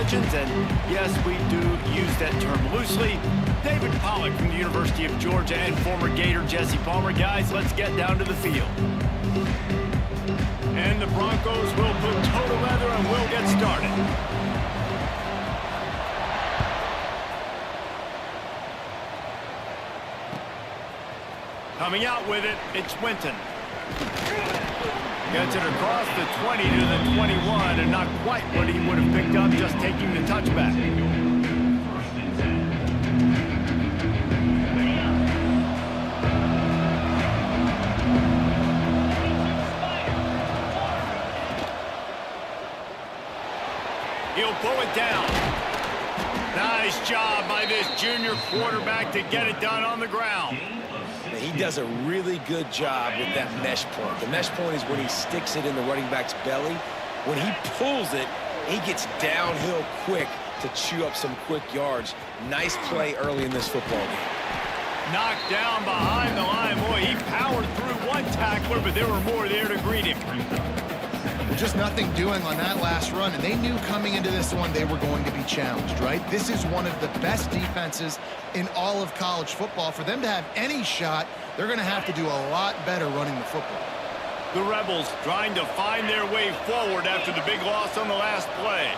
intelligence, and yes, we do use that term loosely. David Pollack from the University of Georgia and former Gator Jesse Palmer. Guys, let's get down to the field. And the Broncos will put toe to leather and we'll get started. Coming out with it, it's Winton. Gets it across the 20 to the 21, and not quite what he would have picked up just taking the touchback. He'll pull it down. Nice job by this junior quarterback to get it done on the ground. He does a really good job with that mesh point. The mesh point is when he sticks it in the running back's belly. When he pulls it, he gets downhill quick to chew up some quick yards. Nice play early in this football game. Knocked down behind the line. Boy, he powered through one tackler, but there were more there to greet him. Just nothing doing on that last run, and they knew coming into this one they were going to be challenged, right? This is one of the best defenses in all of college football. For them to have any shot, they're going to have to do a lot better running the football. The Rebels trying to find their way forward after the big loss on the last play.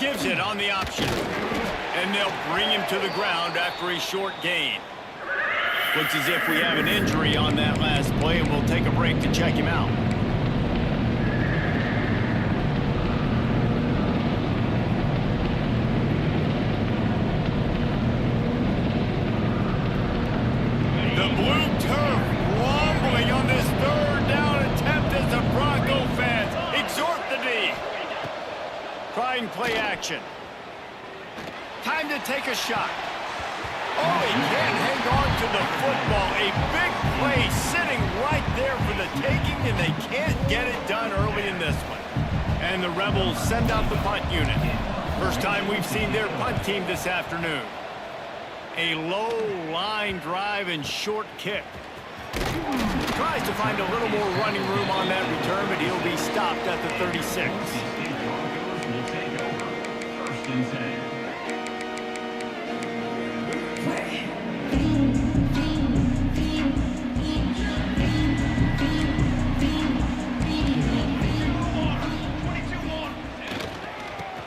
Gives it on the option, and they'll bring him to the ground after a short gain. Looks as if we have an injury on that last play, and we'll take a break to check him out. Play action. Time to take a shot. Oh, he can't hang on to the football. A big play sitting right there for the taking, and they can't get it done early in this one. And the Rebels send out the punt unit. First time we've seen their punt team this afternoon. A low line drive and short kick. Tries to find a little more running room on that return, but he'll be stopped at the 36.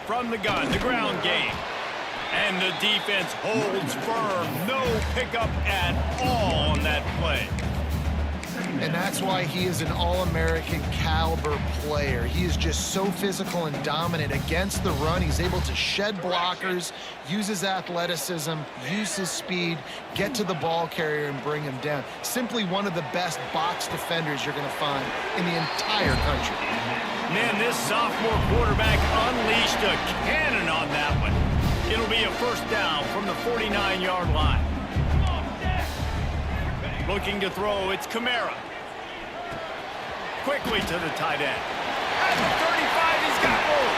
From the gun, the ground game. And the defense holds firm. No pickup at all on that play. And that's why he is an All-American caliber player. He is just so physical and dominant against the run. He's able to shed blockers, use his athleticism, use his speed, get to the ball carrier and bring him down. Simply one of the best box defenders you're going to find in the entire country. Man, this sophomore quarterback unleashed a cannon on that one. It'll be a first down from the 49-yard line. Looking to throw, it's Kamara. Quickly to the tight end. At the 35, he's got more.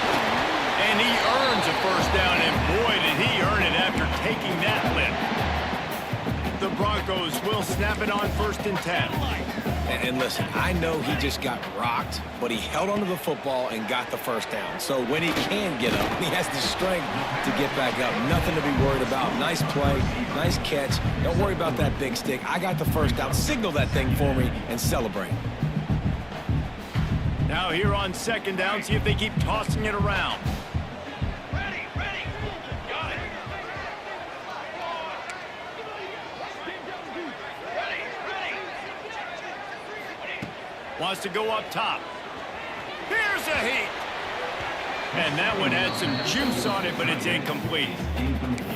And he earns a first down, and boy, did he earn it after taking that lift. The Broncos will snap it on 1st and 10. And listen, I know he just got rocked, but he held onto the football and got the first down. So when he can get up, he has the strength to get back up. Nothing to be worried about. Nice play, nice catch. Don't worry about that big stick. I got the first down. Signal that thing for me and celebrate. Now here on 2nd down, see if they keep tossing it around. Wants to go up top. Here's a heat. And that one had some juice on it, but it's incomplete.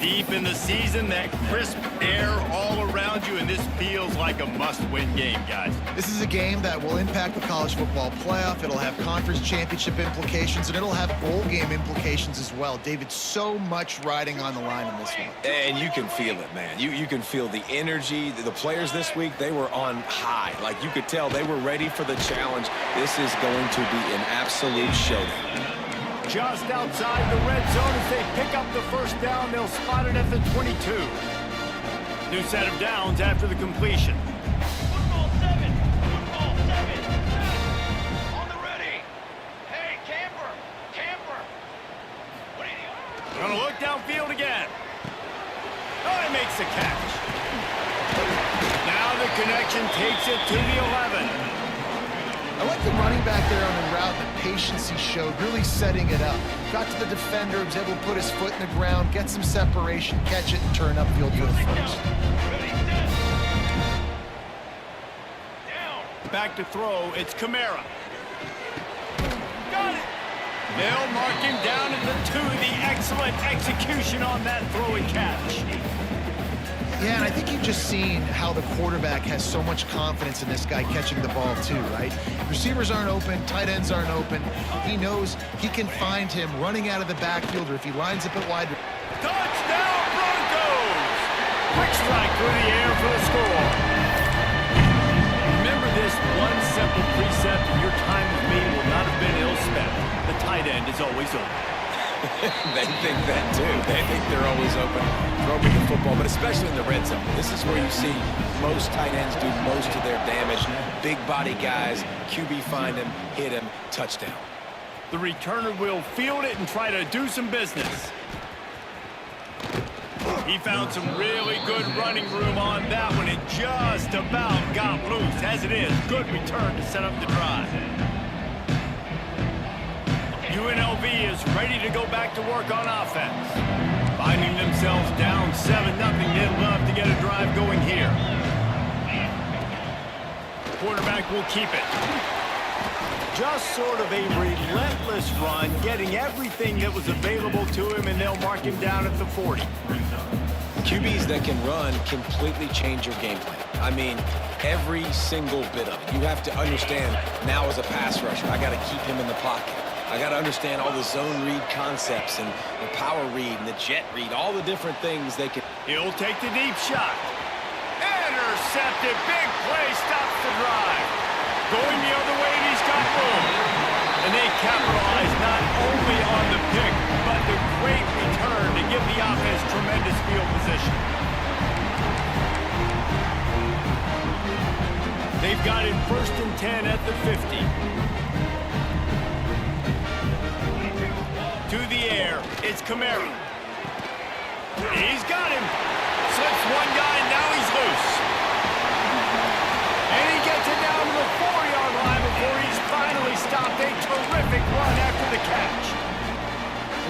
Deep in the season, that crisp air all around you, and this feels like a must-win game, guys. This is a game that will impact the college football playoff. It'll have conference championship implications, and it'll have bowl game implications as well. David, so much riding on the line in this one. And you can feel it, man. You can feel the energy. The players this week, they were on high. Like, you could tell they were ready for the challenge. This is going to be an absolute showdown. Just outside the red zone as they pick up the first down. They'll spot it at the 22. New set of downs after the completion. Football 7. Football 7. On the ready. Hey, camper. Camper. back downfield again. Oh, he makes the catch. Now the connection takes it to the 11. I like the running back there on the route, the patience he showed, really setting it up. Got to the defender, was able to put his foot in the ground, get some separation, catch it, and turn upfield for the first. Back to throw, it's Kamara. Got it! They'll mark him down at the 2. The excellent execution on that throw and catch. Yeah, and I think you've just seen how the quarterback has so much confidence in this guy catching the ball too, right? Receivers aren't open, tight ends aren't open. He knows he can find him running out of the backfield, or if he lines up at wide. Touchdown Broncos! Quick strike through the air for the score. Remember this one simple precept, and your time with me will not have been ill spent. The tight end is always open. They think that too. They think they're always open, throwing the football, but especially in the red zone. This is where you see most tight ends do most of their damage. Big body guys, QB find him, hit him, touchdown. The returner will field it and try to do some business. He found some really good running room on that one. It just about got loose. As it is, good return to set up the drive. UNLV is ready to go back to work on offense. Finding themselves down 7-0, they'd love to get a drive going here. Quarterback will keep it. Just sort of a relentless run, getting everything that was available to him, and they'll mark him down at the 40. QBs that can run completely change your game plan. I mean, every single bit of it. You have to understand now as a pass rusher, I got to keep him in the pocket. I got to understand all the zone read concepts and the power read and the jet read, all the different things they can. He'll take the deep shot. Intercepted. Big play. Stops the drive. Going the other way, and he's got room. And they capitalize not only on the pick, but the great return to give the offense tremendous field position. They've got him 1st and 10 at the 50. To the air, it's Kamara. He's got him. Slips one guy, now he's loose. And he gets it down to the 4-yard line before he's finally stopped. A terrific run after the catch.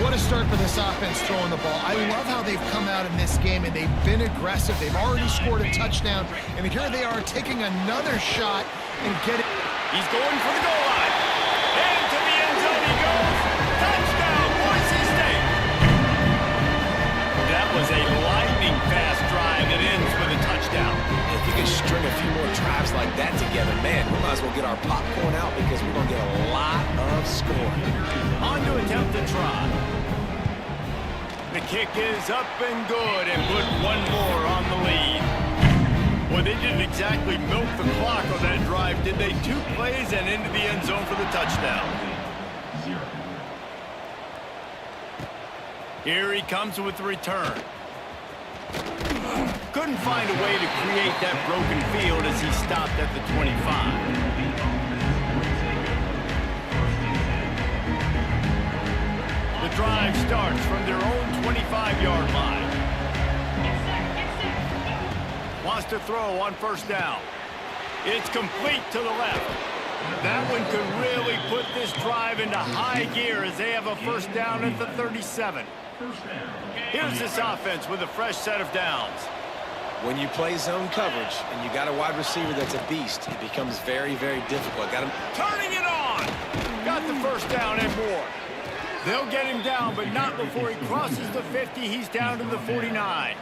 What a start for this offense throwing the ball. I love how they've come out in this game, and they've been aggressive. They've already scored a touchdown, and here they are taking another shot and getting. He's going for the goal line. And to the end zone he goes. Touchdown, Boise State. That was a lightning-fast drive that ends with a touchdown. If we could string a few more drives like that together, man, we might as well get our popcorn out because we're going to get a lot of scoring. On to attempt to try. The kick is up and good and put one more on the lead. Well, they didn't exactly milk the clock on that drive, did they? 2 plays and into the end zone for the touchdown. Here he comes with the return. Couldn't find a way to create that broken field as he stopped at the 25. The drive starts from their own 25-yard line. Wants to throw on 1st down. It's complete to the left. That one could really put this drive into high gear as they have a 1st down at the 37. Here's this offense with a fresh set of downs. When you play zone coverage and you got a wide receiver that's a beast, it becomes very, very difficult. Got him turning it on. Got the 1st down and more. They'll get him down, but not before he crosses the 50. He's down to the 49.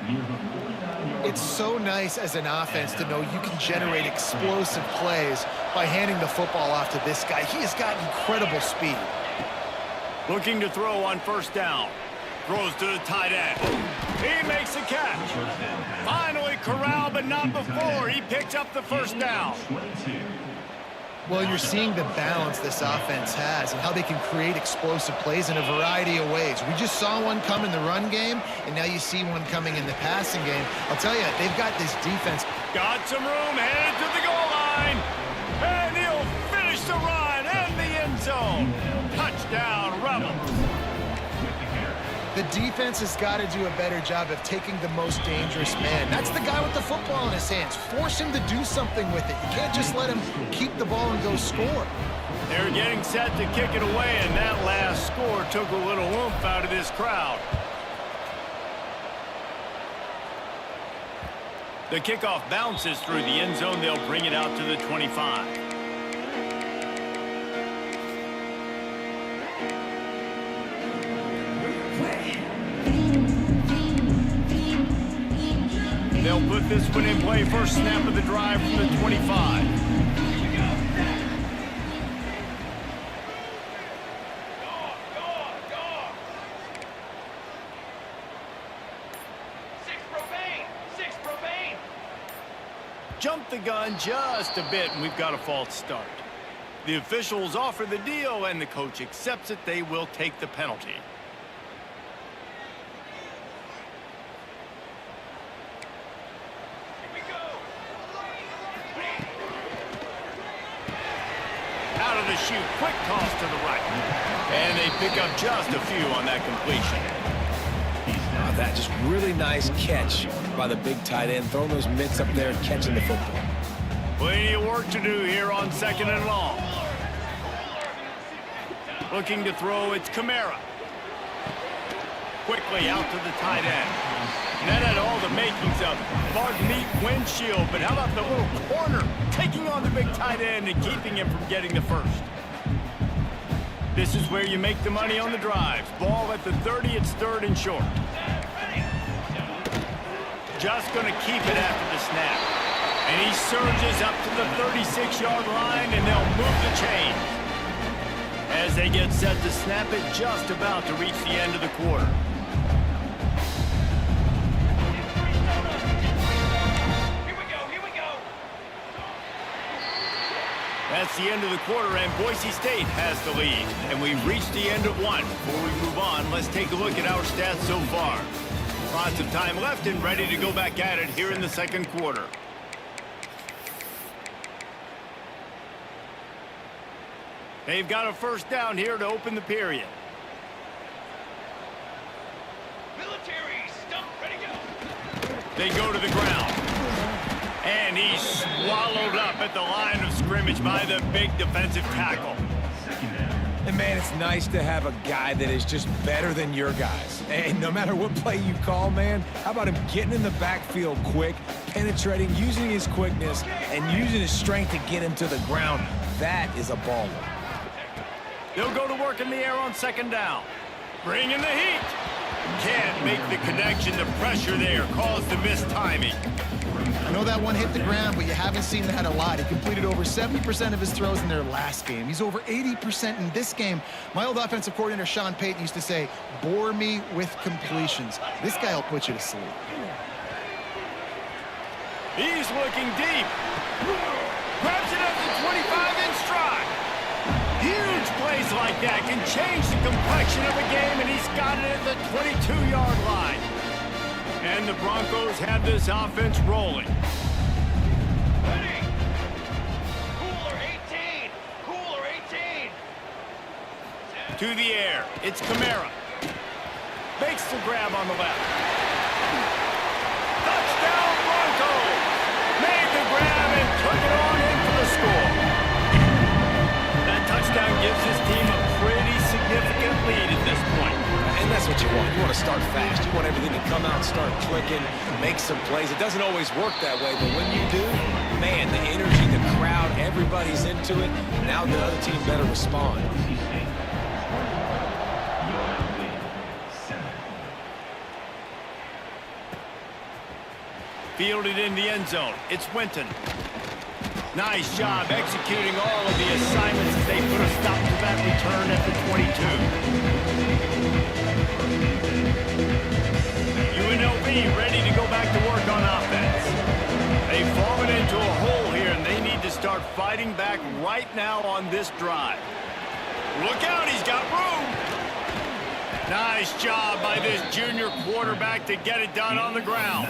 It's so nice as an offense to know you can generate explosive plays by handing the football off to this guy. He has got incredible speed. Looking to throw on 1st down. Throws to the tight end. He makes a catch. Finally corralled, but not before. He picks up the 1st down. Well, you're seeing the balance this offense has and how they can create explosive plays in a variety of ways. We just saw one come in the run game, and now you see one coming in the passing game. I'll tell you, they've got this defense. Got some room, headed to the goal line. And he'll finish the run and the end zone. Touchdown, Rebels. The defense has got to do a better job of taking the most dangerous man. That's the guy with the football in his hands. Force him to do something with it. You can't just let him keep the ball and go score. They're getting set to kick it away, and that last score took a little oomph out of this crowd. The kickoff bounces through the end zone. They'll bring it out to the 25. They'll put this one in play. First snap of the drive from the 25. Jumped the gun just a bit, and we've got a false start. The officials offer the deal, and the coach accepts it. They will take the penalty. Out of the chute, quick toss to the right. And they pick up just a few on that completion. That just really nice catch by the big tight end, throwing those mitts up there and catching the football. Plenty of work to do here on 2nd and long. Looking to throw, it's Kamara. Quickly out to the tight end. And that had all the makings of neat windshield, but how about the little corner taking on the big tight end and keeping him from getting the first? This is where you make the money on the drives. Ball at the 30, it's 3rd and short. Just going to keep it after the snap. And he surges up to the 36-yard line, and they'll move the chain. As they get set to snap it, just about to reach the end of the quarter. That's the end of the quarter, and Boise State has the lead. And we've reached the end of one. Before we move on, let's take a look at our stats so far. Lots of time left and ready to go back at it here in the 2nd quarter. They've got a first down here to open the period. Military, stop, ready, go. They go to the ground. And he's swallowed up at the line of scrimmage by the big defensive tackle. And, man, it's nice to have a guy that is just better than your guys. And no matter what play you call, man, how about him getting in the backfield quick, penetrating, using his quickness, and using his strength to get him to the ground. That is a baller. They'll go to work in the air on 2nd down. Bring in the heat. Can't make the connection. The pressure there caused the missed timing. I know that one hit the ground, but you haven't seen that a lot. He completed over 70% of his throws in their last game. He's over 80% in this game. My old offensive coordinator, Sean Payton, used to say, bore me with completions. This guy will put you to sleep. He's looking deep. Grabs it at the 25 in stride. Huge plays like that can change the complexion of a game, and he's got it at the 22-yard line. And the Broncos have this offense rolling. Ready. Cooler 18. Cooler 18. To the air. It's Kamara. Makes the grab on the left. Touchdown Broncos. Made the grab and took it on in for the score. That touchdown gives his team a pretty significant lead at this point. And that's what you want. You want to start fast. You want everything to come out and start clicking, make some plays. It doesn't always work that way, but when you do, man, the energy, the crowd, everybody's into it. Now the other team better respond. Fielded in the end zone. It's Winton. Nice job executing all of the assignments as they put a stop to that return at the 22. UNLV ready to go back to work on offense. They've fallen into a hole here, and they need to start fighting back right now on this drive. Look out, he's got room. Nice job by this junior quarterback to get it done on the ground.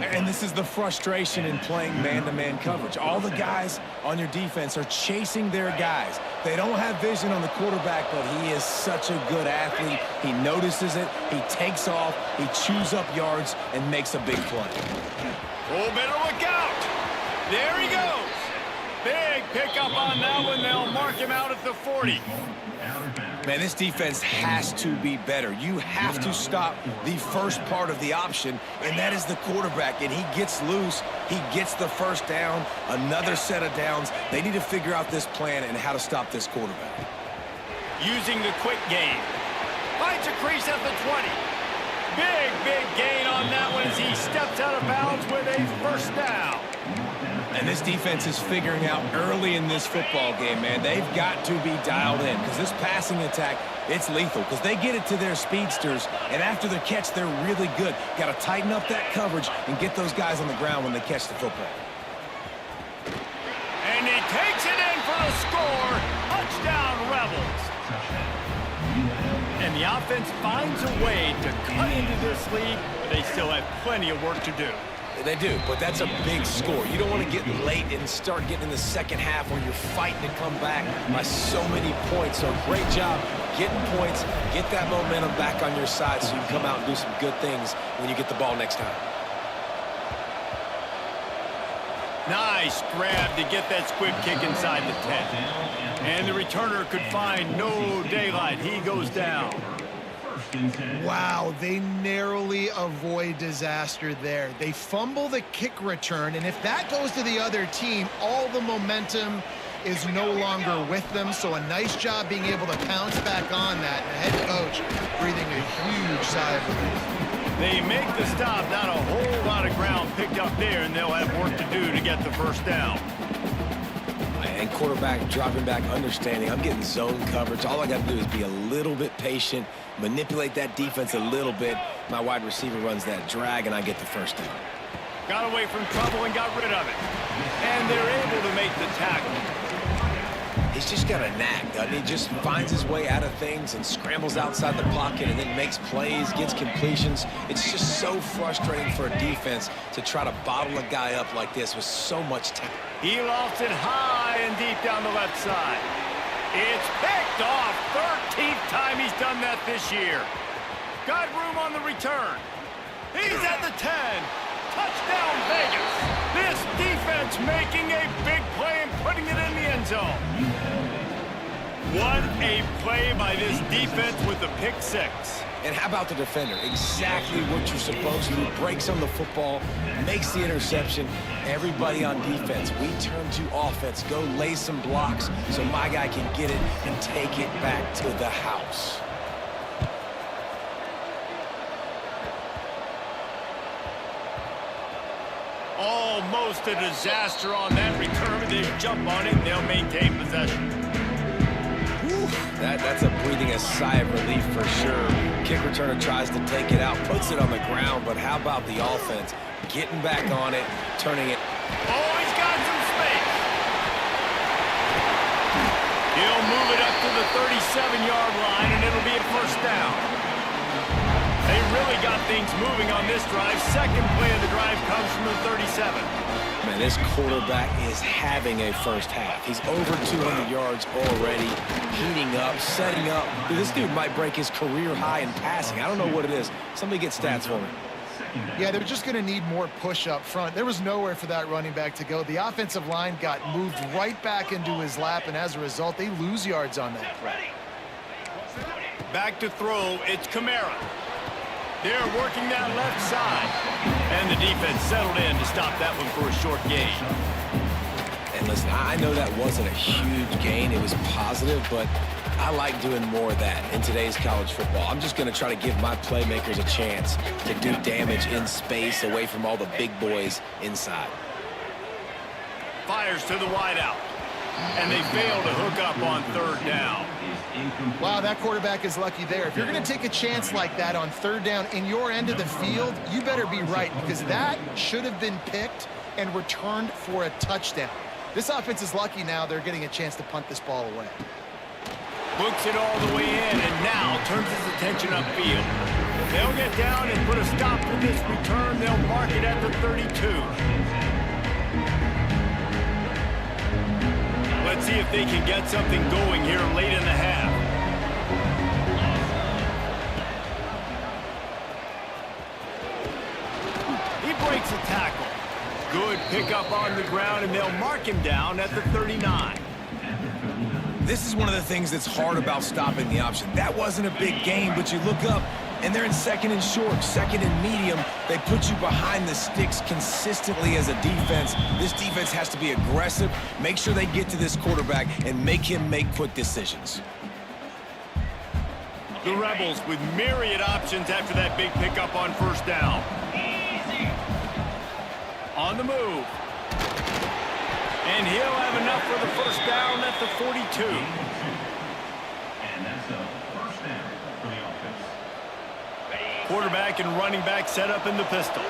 And this is the frustration in playing man-to-man coverage. All the guys on your defense are chasing their guys. They don't have vision on the quarterback, but he is such a good athlete. He notices it, he takes off, he chews up yards, and makes a big play. Oh, better look out. There he goes. Big pickup on that one. They'll mark him out at the 40. Man, this defense has to be better. You have to stop the first part of the option, and that is the quarterback. And he gets loose. He gets the first down, another set of downs. They need to figure out this plan and how to stop this quarterback. Using the quick game. Finds a crease at the 20. Big gain on that one as he steps out of bounds with a first down. And this defense is figuring out early in this football game, man. They've got to be dialed in because this passing attack, it's lethal because they get it to their speedsters, and after the catch, they're really good. Got to tighten up that coverage and get those guys on the ground when they catch the football. And he takes it in for the score. Touchdown, Rebels. And the offense finds a way to cut into this lead, but they still have plenty of work to do. They do, but that's a big score. You don't want to get late and start getting in the second half where you're fighting to come back by so many points. So great job getting points, get that momentum back on your side so you can come out and do some good things when you get the ball next time. Nice grab to get that squib kick inside the 10. And the returner could find no daylight. He goes down. Wow, they narrowly avoid disaster there. They fumble the kick return, and if that goes to the other team, all the momentum is no longer with them. So a nice job being able to pounce back on that. And the head coach breathing a huge sigh of relief. They make the stop, not a whole lot of ground picked up there, and they'll have work to do to get the first down. And quarterback dropping back, understanding I'm getting zone coverage. All I got to do is be a little bit patient, manipulate that defense a little bit. My wide receiver runs that drag, and I get the first down. Got away from trouble and got rid of it. And they're able to make the tackle. He's just got a knack, doesn't he? Just finds his way out of things and scrambles outside the pocket and then makes plays, gets completions. It's just so frustrating for a defense to try to bottle a guy up like this with so much talent. He lofts it high and deep down the left side. It's picked off. 13th time he's done that this year. Got room on the return. He's at the 10. Touchdown, Vegas. This defense making a big play and putting it in the end zone. What a play by this defense with the pick six. And how about the defender? Exactly what you're supposed to do. Breaks on the football, makes the interception. Everybody on defense, we turn to offense. Go lay some blocks so my guy can get it and take it back to the house. Almost a disaster on that return. They jump on it, and they'll maintain possession. That's a breathing a sigh of relief for sure. Kick returner tries to take it out, puts it on the ground, but how about the offense? Getting back on it, turning it. Oh, he's got some space. He'll move it up to the 37-yard line, and it'll be a first down. They really got things moving on this drive. Second play of the drive comes from the 37. Man, this quarterback is having a first half. He's over 200 yards already, heating up, setting up. Dude, this dude might break his career high in passing. I don't know what it is. Somebody get stats for me. Yeah, they're just going to need more push up front. There was nowhere for that running back to go. The offensive line got moved right back into his lap, and as a result, they lose yards on that play. Back to throw, it's Kamara. They're working that left side. And the defense settled in to stop that one for a short gain. And listen, I know that wasn't a huge gain. It was positive, but I like doing more of that in today's college football. I'm just going to try to give my playmakers a chance to do damage in space away from all the big boys inside. Fires to the wideout. And they fail to hook up on third down. Wow, that quarterback is lucky there. If you're going to take a chance like that on third down in your end of the field, you better be right, because that should have been picked and returned for a touchdown. This offense is lucky now they're getting a chance to punt this ball away. Books it all the way in and now turns his attention upfield. They'll get down and put a stop to this return. They'll mark it at the 32. Let's Let's see if they can get something going here late in the half. He breaks a tackle. Good pickup on the ground, and they'll mark him down at the 39. This is one of the things that's hard about stopping the option. That wasn't a big gain, but you look up, and they're in second and short, second and medium. They put you behind the sticks consistently as a defense. This defense has to be aggressive, make sure they get to this quarterback, and make him make quick decisions. The Rebels with myriad options after that big pickup on first down. On the move. And he'll have enough for the first down at the 42. And that's a first down for the offense. Quarterback and running back set up in the pistol.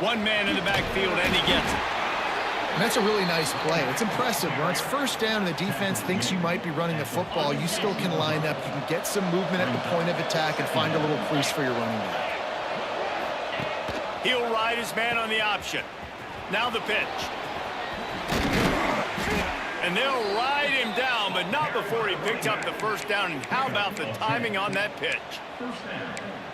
One man in the backfield, and he gets it. And that's a really nice play. It's impressive. When it's first down and the defense thinks you might be running the football, you still can line up. You can get some movement at the point of attack and find a little crease for your running back. He'll ride his man on the option. Now the pitch. And they'll ride him down, but not before he picks up the first down. And how about the timing on that pitch?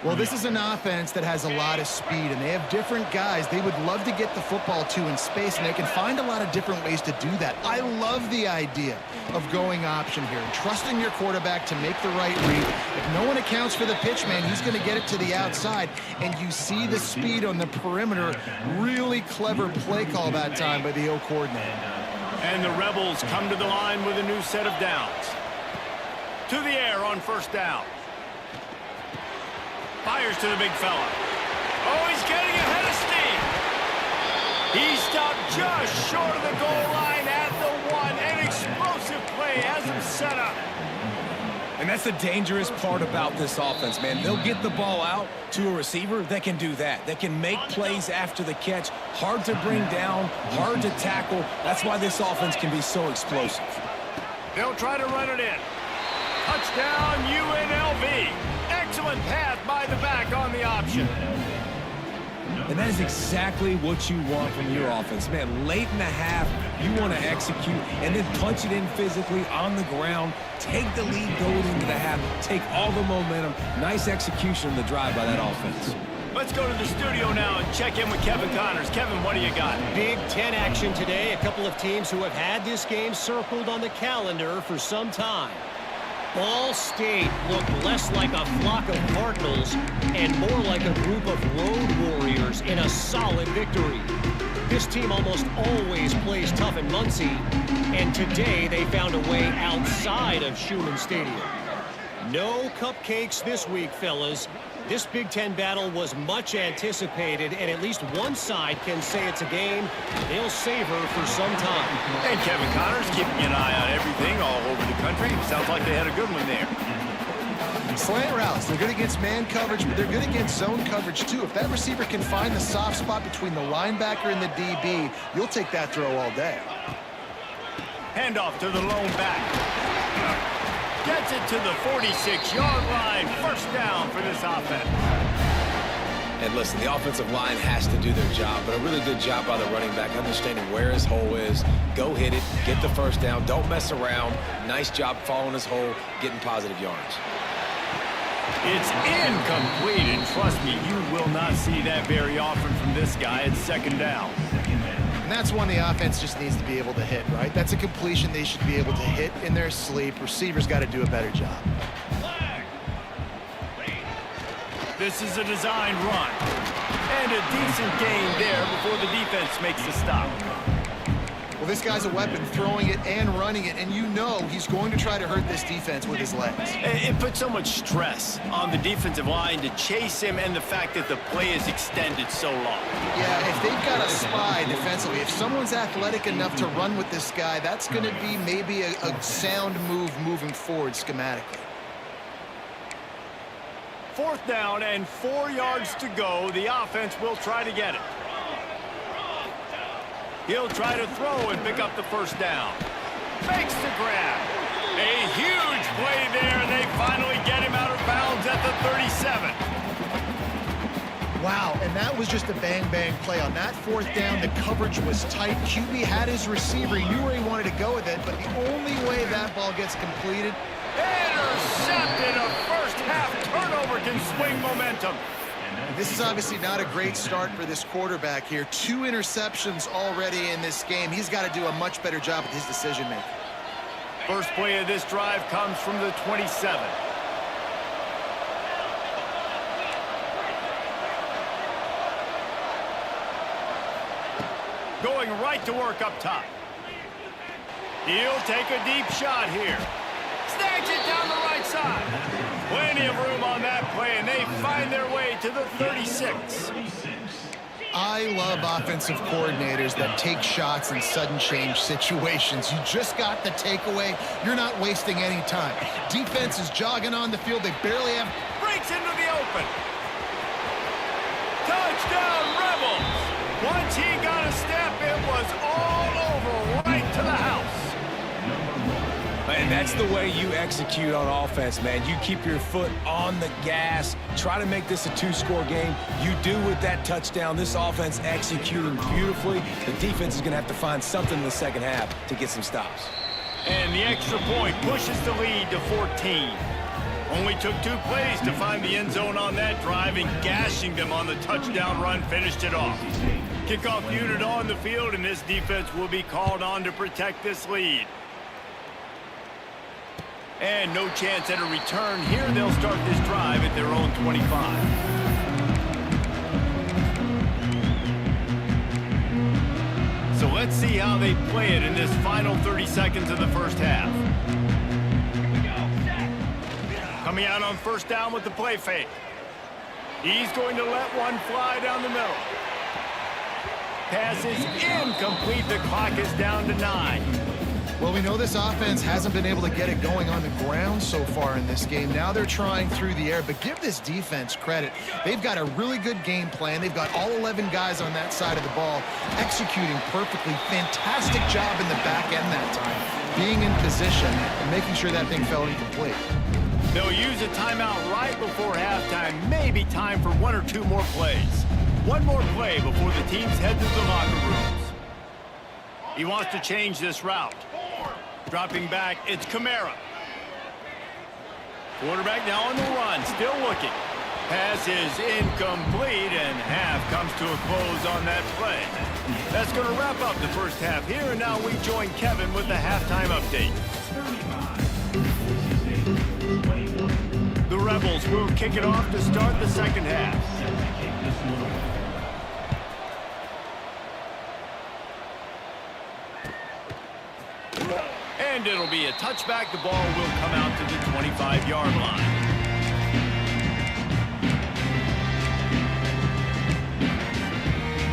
Well, this is an offense that has a lot of speed, and they have different guys they would love to get the football to in space, and they can find a lot of different ways to do that. I love the idea of going option here and trusting your quarterback to make the right read. If no one accounts for the pitch, man, he's going to get it to the outside, and you see the speed on the perimeter. Really clever play call that time by the O coordinator. And the Rebels come to the line with a new set of downs. To the air on first down. Fires to the big fella. Oh, he's getting ahead of steam. He stopped just short of the goal line at the 1. An explosive play has him set up. And that's the dangerous part about this offense, man. They'll get the ball out to a receiver. They can do that. They can make plays after the catch. Hard to bring down, hard to tackle. That's why this offense can be so explosive. They'll try to run it in. Touchdown, UNLV. Excellent pass by the back on the option. And that is exactly what you want from your offense. Man, late in the half, you want to execute and then punch it in physically on the ground. Take the lead going into the half. Take all the momentum. Nice execution on the drive by that offense. Let's go to the studio now and check in with Kevin Connors. Kevin, what do you got? Big Ten action today. A couple of teams who have had this game circled on the calendar for some time. Ball State looked less like a flock of Cardinals and more like a group of road warriors in a solid victory. This team almost always plays tough in Muncie, and today they found a way outside of Schumann Stadium. No cupcakes this week, fellas. This Big Ten battle was much anticipated, and at least one side can say it's a game they'll savor for some time. And Kevin Connors keeping an eye on everything all over the country. Sounds like they had a good one there. Slant routes. They're good against man coverage, but they're good against zone coverage, too. If that receiver can find the soft spot between the linebacker and the DB, you'll take that throw all day. Handoff to the lone back. Gets it to the 46-yard line. First down for this offense. And listen, the offensive line has to do their job, but a really good job by the running back, understanding where his hole is. Go hit it, get the first down, don't mess around. Nice job following his hole, getting positive yards. It's incomplete, and trust me, you will not see that very often from this guy at second down. And that's one the offense just needs to be able to hit, right? That's a completion they should be able to hit in their sleep. Receivers got to do a better job. This is a design run. And a decent gain there before the defense makes the stop. Well, this guy's a weapon, throwing it and running it, and you know he's going to try to hurt this defense with his legs. It puts so much stress on the defensive line to chase him, and the fact that the play is extended so long. Yeah, if they've got a spy defensively, if someone's athletic enough to run with this guy, that's going to be maybe a sound move moving forward schematically. Fourth down and 4 yards to go. The offense will try to get it. He'll try to throw and pick up the first down. Makes the grab. A huge play there, and they finally get him out of bounds at the 37. Wow, and that was just a bang-bang play. On that fourth down, the coverage was tight. QB had his receiver. He knew where he wanted to go with it, but the only way that ball gets completed... Intercepted! A first-half turnover can swing momentum. This is obviously not a great start for this quarterback here. 2 interceptions already in this game. He's got to do a much better job with his decision-making. First play of this drive comes from the 27. Going right to work up top. He'll take a deep shot here. Snags it down the right side. Plenty of room on that play, and they find their way to the 36. I love offensive coordinators that take shots in sudden change situations. You just got the takeaway. You're not wasting any time. Defense is jogging on the field. They barely have... Breaks into the open. Touchdown, Rebels. Once he got a step, it was all over right to the house. And that's the way you execute on offense, man. You keep your foot on the gas. Try to make this a 2-score game. You do with that touchdown. This offense executing beautifully. The defense is going to have to find something in the second half to get some stops. And the extra point pushes the lead to 14. Only took 2 plays to find the end zone on that drive, and gashing them on the touchdown run finished it off. Kickoff unit on the field, and this defense will be called on to protect this lead. And no chance at a return here. They'll start this drive at their own 25. So let's see how they play it in this final 30 seconds of the first half. Coming out on first down with the play fake. He's going to let one fly down the middle. Pass is incomplete. The clock is down to 9. Well, we know this offense hasn't been able to get it going on the ground so far in this game. Now they're trying through the air, but give this defense credit. They've got a really good game plan. They've got all 11 guys on that side of the ball executing perfectly. Fantastic job in the back end that time, being in position and making sure that thing fell incomplete. They'll use a timeout right before halftime. Maybe time for 1 or 2 more plays. One more play before the teams head to the locker rooms. He wants to change this route. Dropping back, it's Kamara. Quarterback now on the run, still looking. Pass is incomplete, and half comes to a close on that play. That's going to wrap up the first half here, and now we join Kevin with the halftime update. The Rebels will kick it off to start the second half. And it'll be a touchback. The ball will come out to the 25-yard line.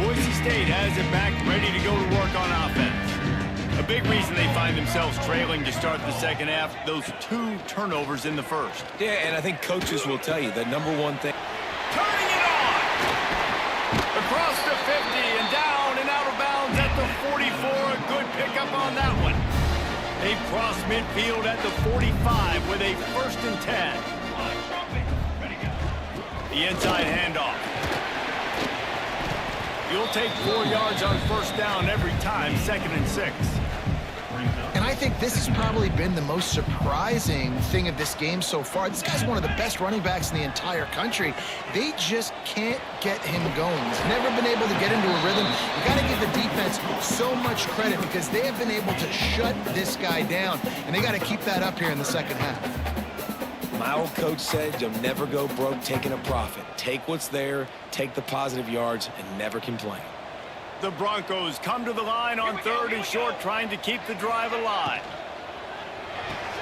Boise State has it back, ready to go to work on offense. A big reason they find themselves trailing to start the second half, those 2 turnovers in the first. Yeah, and I think coaches will tell you the number one thing. Turning it on! Across the 50 and down and out of bounds at the 44. A good pickup on that one. They cross midfield at the 45 with a 1st and 10. The inside handoff. You'll take 4 yards on first down every time, 2nd and 6. And I think this has probably been the most surprising thing of this game so far. This guy's one of the best running backs in the entire country. They just can't get him going. He's never been able to get into a rhythm. You got to give the defense so much credit because they have been able to shut this guy down, and they got to keep that up here in the second half. My old coach said you'll never go broke taking a profit. Take what's there, take the positive yards, and never complain. The Broncos come to the line on 3rd and short, trying to keep the drive alive.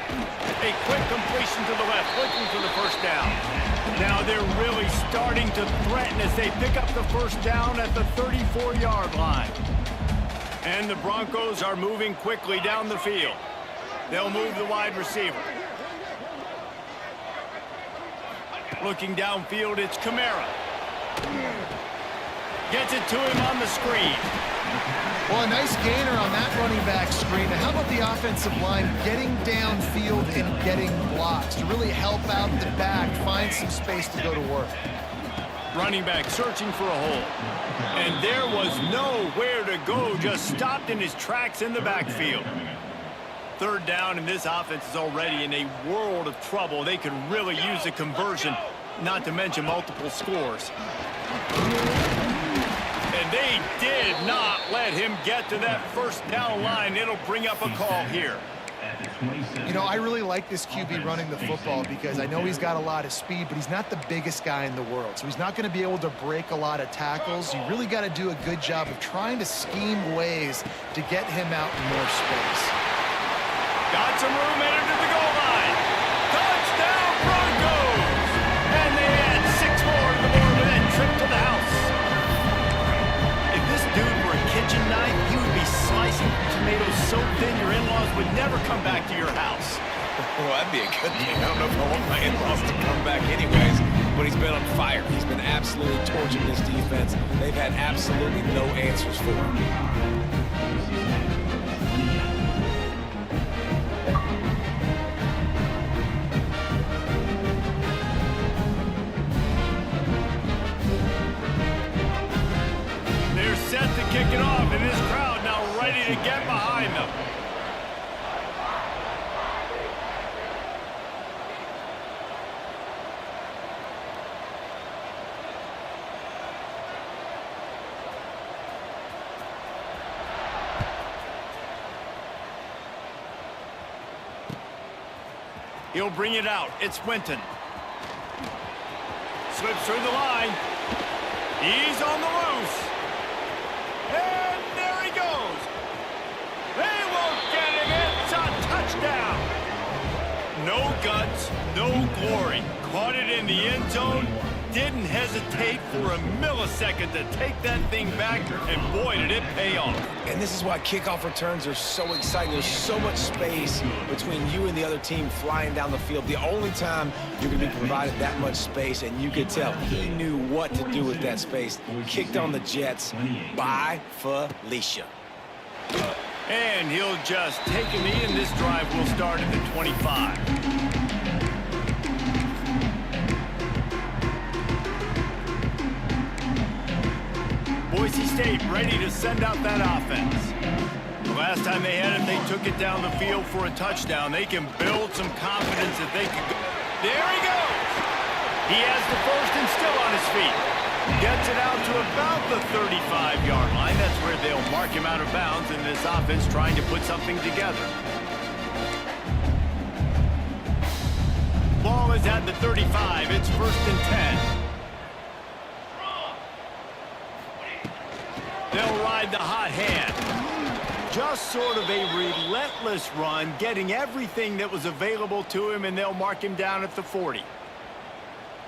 A quick completion to the left, looking for the first down. Now they're really starting to threaten as they pick up the first down at the 34-yard line. And the Broncos are moving quickly down the field. They'll move the wide receiver. Looking downfield, it's Kamara. Gets it to him on the screen. Well, a nice gainer on that running back screen. Now, how about the offensive line getting downfield and getting blocks to really help out the back, find some space to go to work? Running back searching for a hole. And there was nowhere to go, just stopped in his tracks in the backfield. Third down, and this offense is already in a world of trouble. They could really use a conversion, not to mention multiple scores. And they did not let him get to that first down line. It'll bring up a call here. You know, I really like this QB running the football because I know he's got a lot of speed, but he's not the biggest guy in the world. So he's not going to be able to break a lot of tackles. You really got to do a good job of trying to scheme ways to get him out in more space. Got some room, headed to the goal line. Touchdown Broncos! And they add 6 more to the board with that trip to the house. If this dude were a kitchen knife, he would be slicing tomatoes so thin your in-laws would never come back to your house. Well, that'd be a good thing. I don't know if I want my in-laws to come back anyways, but he's been on fire. He's been absolutely torching this defense. They've had absolutely no answers for him. They're set to kick it off, and this crowd now ready to get behind them. He'll bring it out. It's Winton. Slips through the line. He's on the loose. And there he goes. They won't get him. It's a touchdown. No guts, no glory. Caught it in the end zone. Didn't hesitate for a millisecond to take that thing back, and boy, did it pay off. And this is why kickoff returns are so exciting. There's so much space between you and the other team flying down the field. The only time you're going to be provided that much space, and you could tell he knew what to do with that space. Kicked on the Jets. Bye, Felicia. And he'll just take a knee, and this drive will start at the 25. Boise State ready to send out that offense. The last time they had it, they took it down the field for a touchdown. They can build some confidence that they could go. There he goes. He has the first and still on his feet. Gets it out to about the 35-yard line. That's where they'll mark him out of bounds in this offense trying to put something together. Ball is at the 35. It's 1st and 10. They'll ride the hot hand. Just sort of a relentless run, getting everything that was available to him, and they'll mark him down at the 40.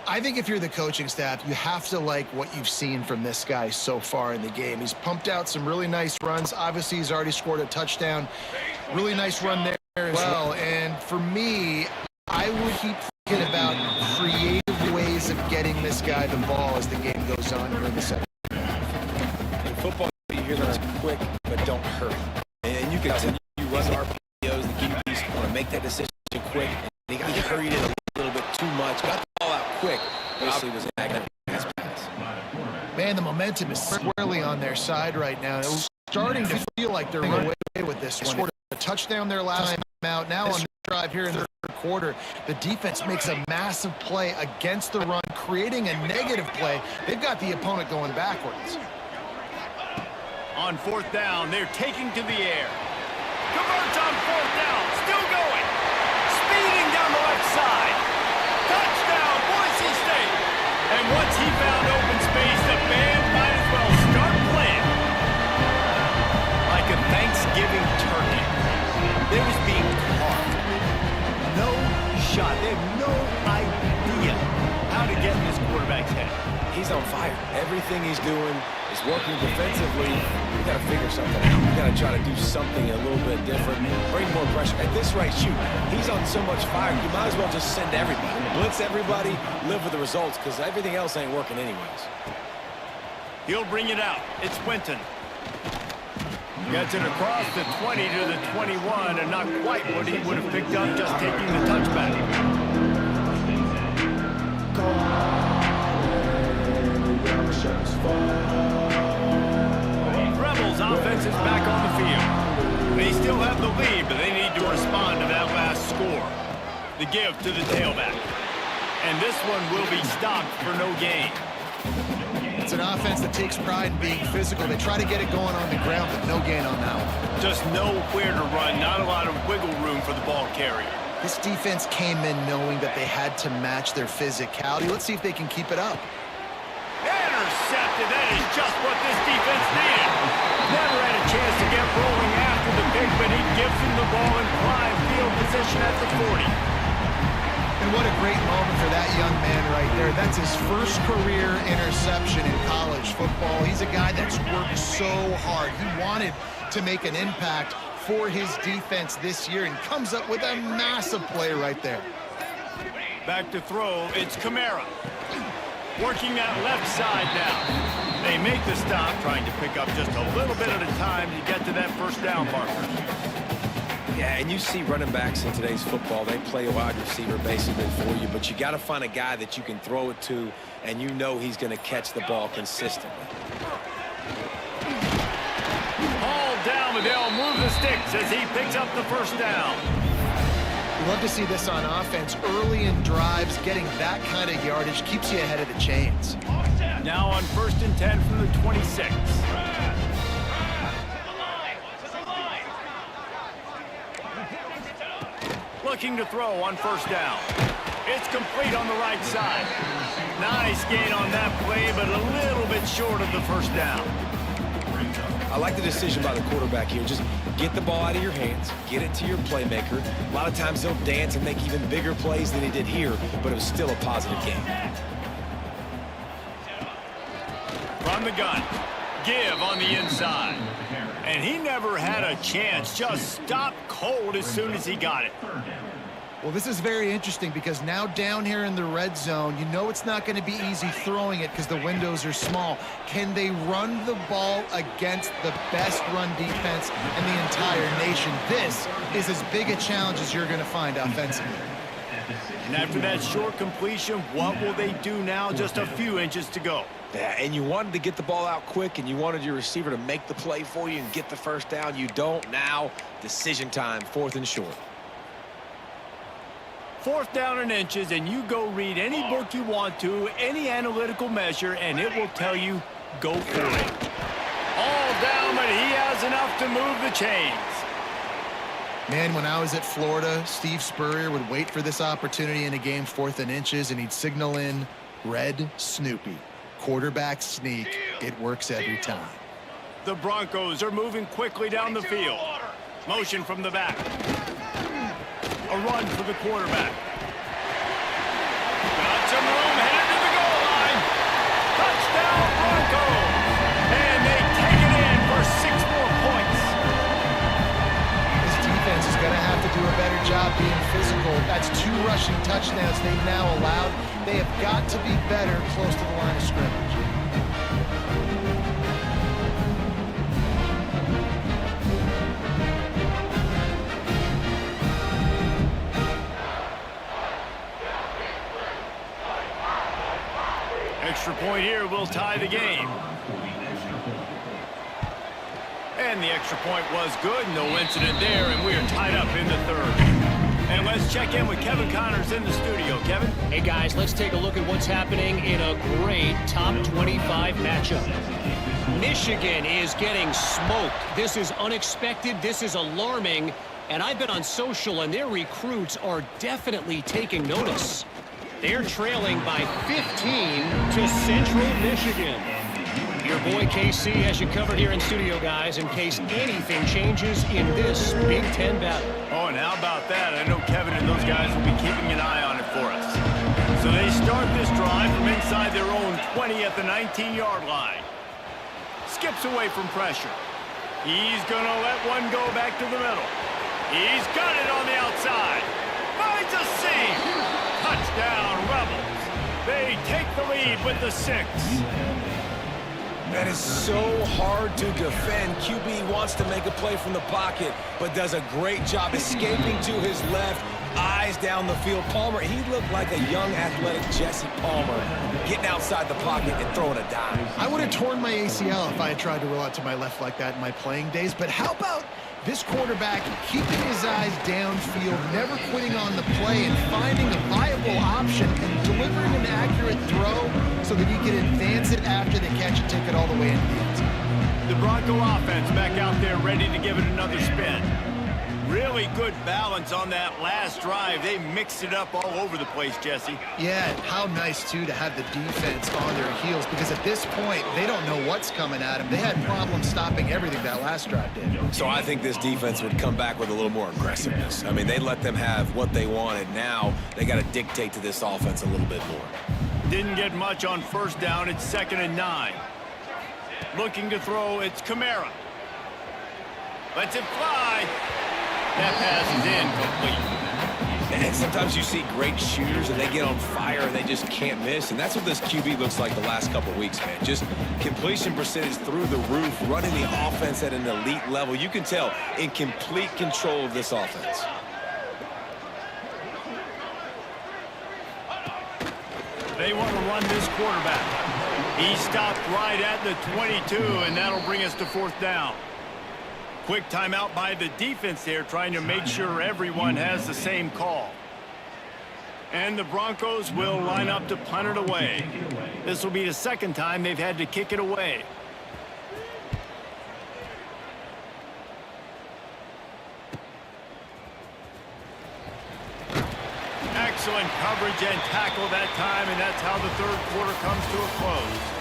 I think if you're the coaching staff, you have to like what you've seen from this guy so far in the game. He's pumped out some really nice runs. Obviously, he's already scored a touchdown. Really nice run there as well. And for me, I would keep thinking about creative ways of getting this guy the ball as the game goes on here in the second. Football, you hear that's quick, but don't hurry. And you can tell you run RPOs, the QBs want to make that decision quick. And he got hurried it a little bit too much, got the ball out quick. Obviously was an aggressive pass. Man, the momentum is squarely on their side right now. It's starting to feel like they're running away with this one. They scored a touchdown their last time out. Now on the drive here in the third quarter, the defense makes a massive play against the run, creating a negative play. They've got the opponent going backwards. On 4th down, they're taking to the air. Converts on 4th down, still going. Speeding down the left side. Touchdown, Boise State. And once he found open space, the band might as well start playing. Like a Thanksgiving turkey. They was being carved. No shot. They have no idea how to get in this quarterback's head. He's on fire. Everything he's doing is working defensively. We got to figure something out. We got to try to do something a little bit different. Bring more pressure. At this rate, shoot, he's on so much fire, you might as well just send everybody. Blitz everybody, live with the results, because everything else ain't working anyways. He'll bring it out. It's Winton. Gets it across the 20 to the 21, and not quite what he would have picked up just taking the touchback. The give to the tailback. And this one will be stopped for no gain. It's an offense that takes pride in being physical. They try to get it going on the ground, but no gain on that one. Just nowhere to run, not a lot of wiggle room for the ball carrier. This defense came in knowing that they had to match their physicality. Let's see if they can keep it up. Intercepted. That is just what this defense needed. Never had a chance to get rolling after the pick, but he gives him the ball in prime field position at the 40. And what a great moment for that young man right there. That's his first career interception in college football. He's a guy that's worked so hard. He wanted to make an impact for his defense this year and comes up with a massive play right there. Back to throw, it's Kamara. Working that left side now. They make the stop, trying to pick up just a little bit at a time to get to that first down marker. Yeah, and you see running backs in today's football, they play a wide receiver basically for you, but you got to find a guy that you can throw it to, and you know he's going to catch the ball consistently. Ball down, but they'll move the sticks as he picks up the first down. We love to see this on offense. Early in drives, getting that kind of yardage keeps you ahead of the chains. Now on 1st and 10 from the 26. Looking to throw on 1st down. It's complete on the right side. Nice gain on that play, but a little bit short of the first down. I like the decision by the quarterback here. Just get the ball out of your hands, get it to your playmaker. A lot of times they'll dance and make even bigger plays than he did here, but it was still a positive game. From the gun. Give on the inside. And he never had a chance. Just stopped cold as soon as he got it. Well, this is very interesting because now down here in the red zone, you know it's not going to be easy throwing it because the windows are small. Can they run the ball against the best run defense in the entire nation? This is as big a challenge as you're going to find offensively. And after that short completion, what will they do now? Just a few inches to go. Yeah, and you wanted to get the ball out quick, and you wanted your receiver to make the play for you and get the first down. You don't now. Decision time, 4th and short. 4th down and inches, and you go read any book you want to, any analytical measure, and it will tell you, go for it. All down, but he has enough to move the chains. Man, when I was at Florida, Steve Spurrier would wait for this opportunity in a game 4th and inches, and he'd signal in Red Snoopy. Quarterback sneak. It works every time. The Broncos are moving quickly down the field. Motion from the back. A run for the quarterback. Got some room, headed to the goal line. Touchdown Broncos. And they take it in for 6 more points. This defense is going to have to do a better job being physical. That's 2 rushing touchdowns they've now allowed. They have got to be better close to the line of scrimmage. Extra point here will tie the game. And the extra point was good. No incident there, and we are tied up in the 3rd. And let's check in with Kevin Connors in the studio. Kevin? Hey, guys, let's take a look at what's happening in a great top 25 matchup. Michigan is getting smoked. This is unexpected. This is alarming. And I've been on social, and their recruits are definitely taking notice. They're trailing by 15 to Central Michigan. Your boy KC has you covered here in studio, guys, in case anything changes in this Big Ten battle. Oh, and how about that? I know Kevin and those guys will be keeping an eye on it for us. So they start this drive from inside their own 20 at the 19-yard line. Skips away from pressure. He's going to let one go back to the middle. He's got it on the outside. Finds a seam. Touchdown, Rebels. They take the lead with the 6. That is so hard to defend. QB wants to make a play from the pocket, but does a great job escaping to his left, eyes down the field. Palmer, he looked like a young, athletic Jesse Palmer, getting outside the pocket and throwing a dime. I would have torn my ACL if I had tried to roll out to my left like that in my playing days, but how about This quarterback keeping his eyes downfield, never quitting on the play, and finding a viable option and delivering an accurate throw so that he can advance it after the catch and take it all the way into the end zone. The Bronco offense back out there ready to give it another spin. Really good balance on that last drive. They mixed it up all over the place, Jesse. Yeah, and how nice, too, to have the defense on their heels, because at this point, they don't know what's coming at them. They had problems stopping everything that last drive did. So I think this defense would come back with a little more aggressiveness. I mean, they let them have what they wanted. Now they got to dictate to this offense a little bit more. Didn't get much on first down. It's 2nd and 9. Looking to throw, it's Kamara. Lets it fly. That pass is incomplete. And sometimes you see great shooters and they get on fire and they just can't miss. And that's what this QB looks like the last couple weeks, man. Just completion percentage through the roof, running the offense at an elite level. You can tell in complete control of this offense. They want to run this quarterback. He stopped right at the 22, and that'll bring us to 4th down. Quick timeout by the defense there, trying to make sure everyone has the same call. And the Broncos will line up to punt it away. This will be the 2nd time they've had to kick it away. Excellent coverage and tackle that time, and that's how the 3rd quarter comes to a close.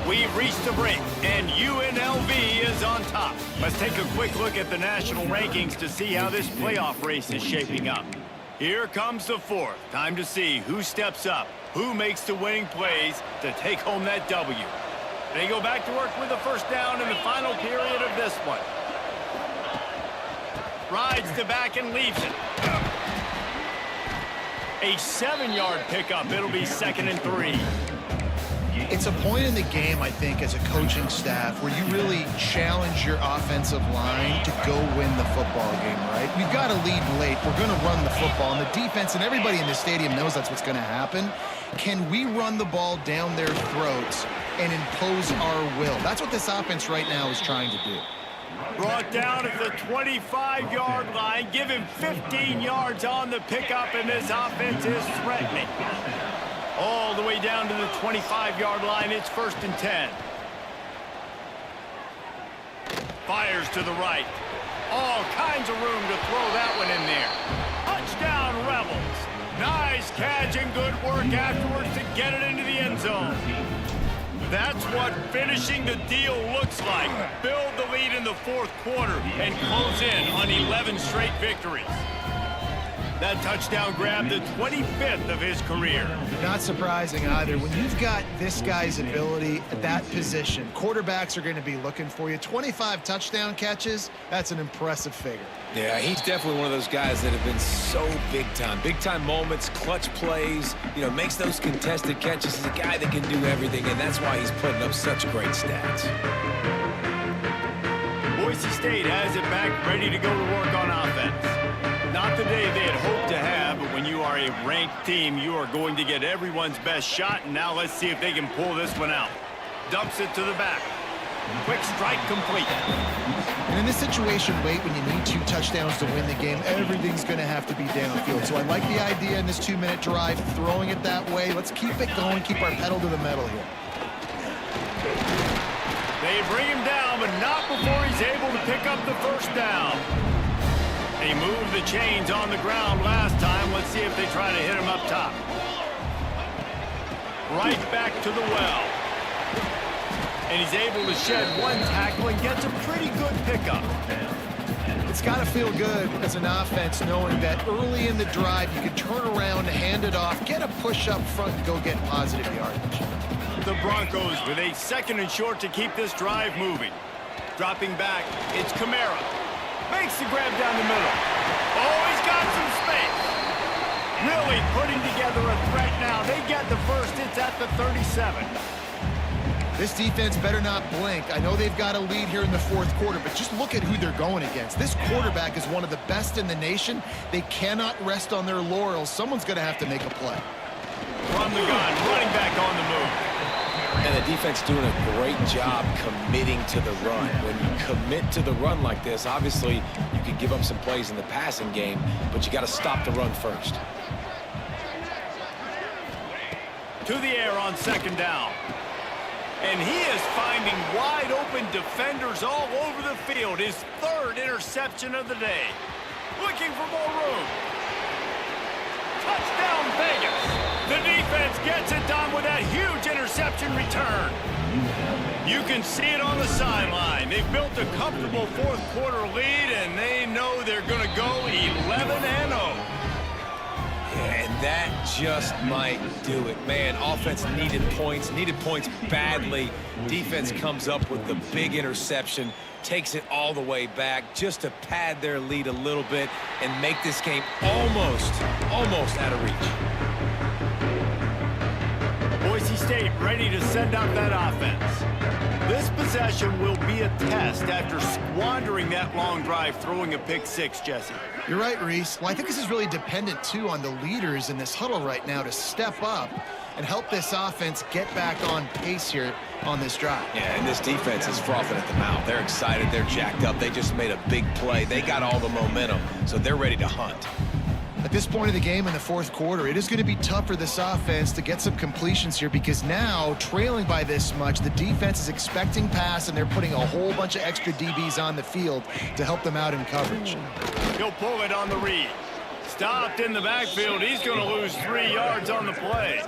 We've reached the break, and UNLV is on top. Let's take a quick look at the national rankings to see how this playoff race is shaping up. Here comes the 4th. Time to see who steps up, who makes the winning plays to take home that W. They go back to work with the 1st down in the final period of this one. Rides the back and leaves it. A 7-yard pickup. It'll be 2nd and 3. It's a point in the game, I think, as a coaching staff where you really challenge your offensive line to go win the football game, right? We've got to lead late. We're going to run the football. And the defense and everybody in the stadium knows that's what's going to happen. Can we run the ball down their throats and impose our will? That's what this offense right now is trying to do. Brought down at the 25-yard line. Give him 15 yards on the pickup, and this offense is threatening. All the way down to the 25-yard line. It's 1st and 10. Fires to the right. All kinds of room to throw that one in there. Touchdown, Rebels. Nice catch and good work afterwards to get it into the end zone. That's what finishing the deal looks like. Build the lead in the 4th quarter and close in on 11 straight victories. That touchdown grabbed the 25th of his career. Not surprising either. When you've got this guy's ability at that position, quarterbacks are going to be looking for you. 25 touchdown catches, that's an impressive figure. Yeah, he's definitely one of those guys that have been so big time. Big time moments, clutch plays, you know, makes those contested catches. He's a guy that can do everything, and that's why he's putting up such great stats. Boise State has it back, ready to go to work on offense. Not the day they had hoped to have, but when you are a ranked team, you are going to get everyone's best shot, and now let's see if they can pull this one out. Dumps it to the back. Quick strike complete. And in this situation, Wade, when you need 2 touchdowns to win the game, everything's going to have to be downfield. So I like the idea in this 2-minute drive, throwing it that way. Let's keep it going, keep our pedal to the metal here. They bring him down, but not before he's able to pick up the 1st down. They moved the chains on the ground last time. Let's see if they try to hit him up top. Right back to the well. And he's able to shed 1 tackle and gets a pretty good pickup. It's got to feel good as an offense knowing that early in the drive you can turn around, hand it off, get a push up front, and go get positive yardage. The Broncos with a 2nd and short to keep this drive moving. Dropping back, it's Kamara. Makes the grab down the middle. Oh, he's got some space. Really putting together a threat now. They get the 1st. It's at the 37. This defense better not blink. I know they've got a lead here in the 4th quarter, but just look at who they're going against. This quarterback is one of the best in the nation. They cannot rest on their laurels. Someone's going to have to make a play. From the gun, running back on the move. And the defense doing a great job committing to the run. When you commit to the run like this, obviously you can give up some plays in the passing game, but you got to stop the run first. To the air on second down. And he is finding wide open defenders all over the field. His third interception of the day. Looking for more room. Touchdown Vegas. The defense gets it done with that huge interception return. You can see it on the sideline. They've built a comfortable fourth quarter lead, and they know they're going to go 11-0. And that just might do it. Man, offense needed points badly. Defense comes up with the big interception, takes it all the way back just to pad their lead a little bit and make this game almost out of reach. Boise State ready to send out that offense. This possession will be a test after squandering that long drive, throwing a pick six, Jesse. You're right, Reese. Well, I think this is really dependent, too, on the leaders in this huddle right now to step up and help this offense get back on pace here on this drive. Yeah, and this defense is frothing at the mouth. They're excited. They're jacked up. They just made a big play. They got all the momentum, so they're ready to hunt. At this point of the game in the fourth quarter, it is going to be tough for this offense to get some completions here because now, trailing by this much, the defense is expecting pass, and they're putting a whole bunch of extra DBs on the field to help them out in coverage. He'll pull it on the read. Stopped in the backfield. He's going to lose 3 yards on the play.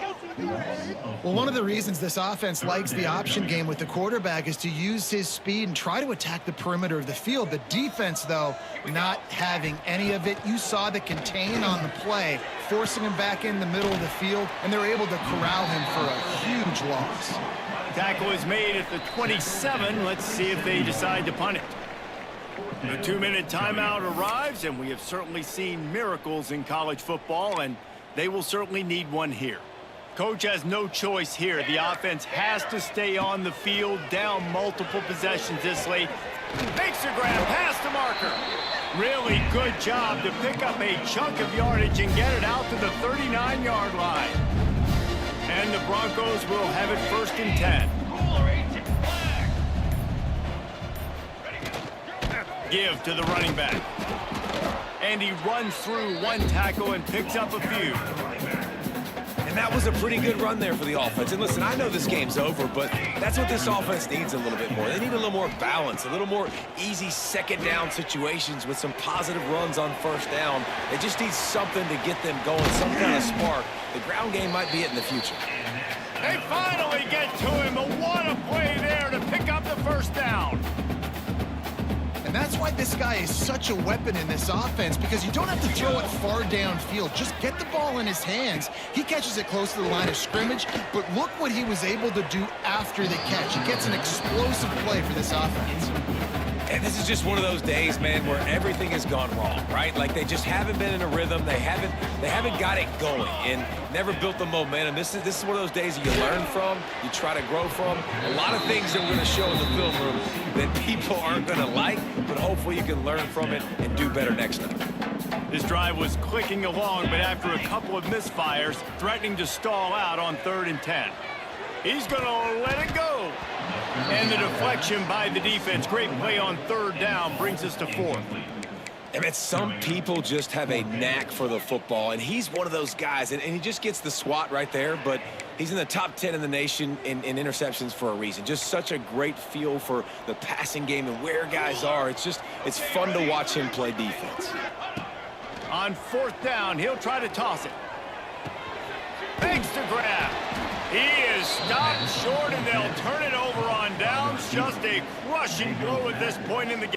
Well, one of the reasons this offense likes the option game with the quarterback is to use his speed and try to attack the perimeter of the field. The defense, though, not having any of it. You saw the contain on the play, forcing him back in the middle of the field, and they're able to corral him for a huge loss. Tackle is made at the 27. Let's see if they decide to punt it. The 2-minute timeout arrives, and we have certainly seen miracles in college football, and they will certainly need one here. Coach has no choice here. The offense has to stay on the field, down multiple possessions this late. Makes the grab past the marker. Really good job to pick up a chunk of yardage and get it out to the 39-yard line. And the Broncos will have it 1st and 10. Give to the running back. And he runs through one tackle and picks up a few. And that was a pretty good run there for the offense. And listen, I know this game's over, but that's what this offense needs a little bit more. They need a little more balance, a little more easy second down situations with some positive runs on first down. They just need something to get them going, some kind of spark. The ground game might be it in the future. They finally get to him. What a play there to pick up the first down. And that's why this guy is such a weapon in this offense, because you don't have to throw it far downfield. Just get the ball in his hands. He catches it close to the line of scrimmage, but look what he was able to do after the catch. He gets an explosive play for this offense. And this is just one of those days, man, where everything has gone wrong, right? Like they just haven't been in a rhythm. They haven't got it going and never built the momentum. This is one of those days that you learn from, you try to grow from. A lot of things that we're going to show in the film room that people aren't going to like, but hopefully you can learn from it and do better next time. This drive was clicking along, but after a couple of misfires, threatening to stall out on 3rd and 10. He's going to let it go. And the deflection by the defense. Great play on 3rd down brings us to 4th. I mean, some people just have a knack for the football, and he's one of those guys, and he just gets the swat right there, but he's in the top 10 in the nation in interceptions for a reason. Just such a great feel for the passing game and where guys are. It's fun to watch him play defense. On 4th down, he'll try to toss it. Makes the grab. He is stopped short, and they'll turn it over on downs. Just a crushing blow at this point in the game.